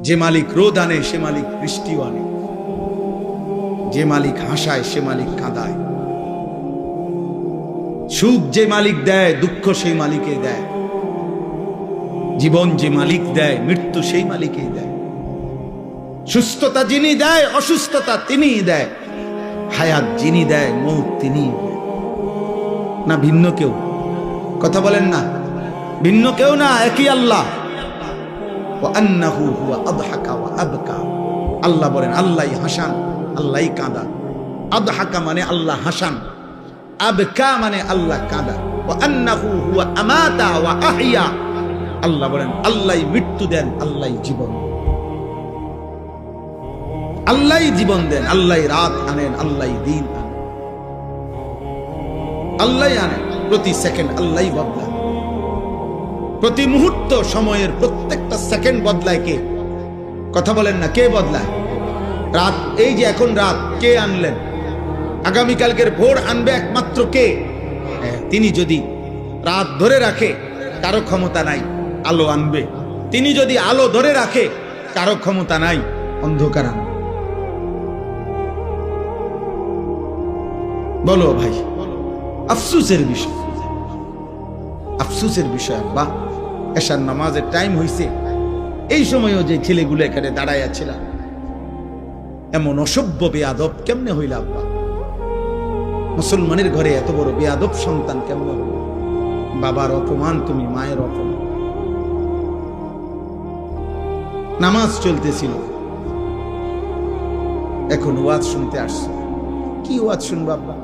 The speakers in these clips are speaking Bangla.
যে মালিক রোদ আনে সে মালিক বৃষ্টিও আনে, যে মালিক হাসায় সে মালিক কাঁদায়, সুখ যে মালিক দেয় দুঃখ সেই মালিকে দেয়, জীবন যে মালিক দেয় মৃত্যু সেই মালিকেই দেয়, সুস্থতা যিনি দেয় অসুস্থতা তিনিই দেয়, হায়াত যিনি দেয় মৌত তিনিই দেয়। না ভিন্ন কেউ? কথা বলেন না, ভিন্ন কেউ না, একই আল্লাহ। আল্লাহ বলেন আল্লাহ হাসান, আল্লাহ কাঁদা। আদহাকা মানে আল্লাহ হাসান, আবকা মানে আল্লাহ কাঁদা। আল্লাহ বলেন আল্লাহ মৃত্যু দেন, আল্লাহ জীবন, আল্লাহ জীবন দেন, আল্লাহ রাত আনেন, আল্লাহ দিন আনেন, আল্লাহ আনেন। প্রতি সেকেন্ড আল্লাহ বদলান, প্রতি মুহূর্ত সময়ের প্রত্যেকটা সেকেন্ড বদলায় কে? কথা বলেন না, কে বদলায়? রাত, এই যে এখন রাত কে আনলেন? আগামীকালকের ভোর আনবে একমাত্র কে? তিনি যদি রাত ধরে রাখে কারো ক্ষমতা নাই আলো আনবে, তিনি যদি আলো ধরে রাখে কারো ক্ষমতা নাই অন্ধকার আনবে। বলো ভাই, আফসোসের বিষয়, আফসোসের বিষয়। আব্বা এশার নামাজের টাইম হইছে, এই সময়ও যে ছেলেগুলো এখানে দাঁড়াইয়া ছিল, এমন অসভ্য বেয়াদব কেমনে হইল আব্বা? মুসলমানের ঘরে এত বড় বেয়াদব সন্তান কেমনে হইল? বাবার অপমান তুমি, মায়ের অপমান। নামাজ চলতেছিল, এখন ওয়াজ শুনতে আসছো। কি ওয়াজ শুনবো আব্বা?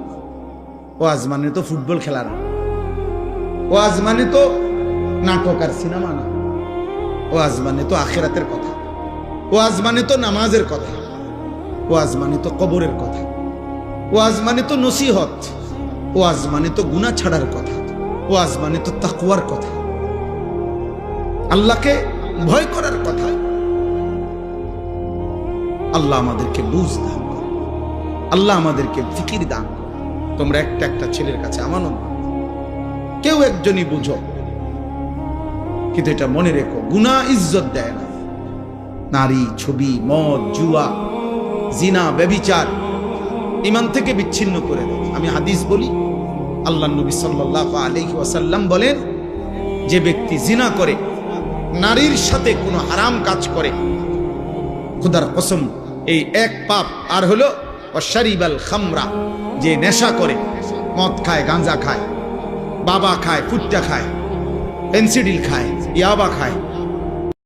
ওয়াজ মানে তো ফুটবল খেলা না, ওয়াজ মানে তো নাটক আর সিনেমা না, ওয়াজ মানে তো আখিরাতের কথা, ওয়াজ মানে তো নামাজের কথা, ওয়াজ মানে তো কবরের কথা, ওয়াজ মানে তো নসিহত, ওয়াজ মানে তো গুনাহ ছাড়ার কথা, ওয়াজ মানে তো তাকওয়ার কথা, আল্লাহকে ভয় করার কথা। আল্লাহ আমাদেরকে বুঝ দান করে, আল্লাহ আমাদেরকে ফিকির দান করে। তোমরা একটা একটা ছেলের কাছে আমানত, কেউ একজনই বুঝো, কিন্তু এটা মনে রেখো, গুনাহ ইজ্জত দেয় না। নারী, ছবি, মদ, জুয়া, জিনা, ব্যভিচার ঈমান থেকে বিচ্ছিন্ন করে দেয়। আমি হাদিস বলি, আল্লাহ নবী সাল্লাল্লাহু আলাইহি ওয়াসাল্লাম বলেন, যে ব্যক্তি জিনা করে, নারীর সাথে কোনো হারাম কাজ করে, খোদার কসম এই এক পাপ। আর হলো ওয়াশারিবাল খামরা, যে নেশা করে, মদ খায়, গাঁজা খায়, বাবা খায়, ফুট্টা খায়, পেন্সিডিল খায়, ইয়াবা খায়,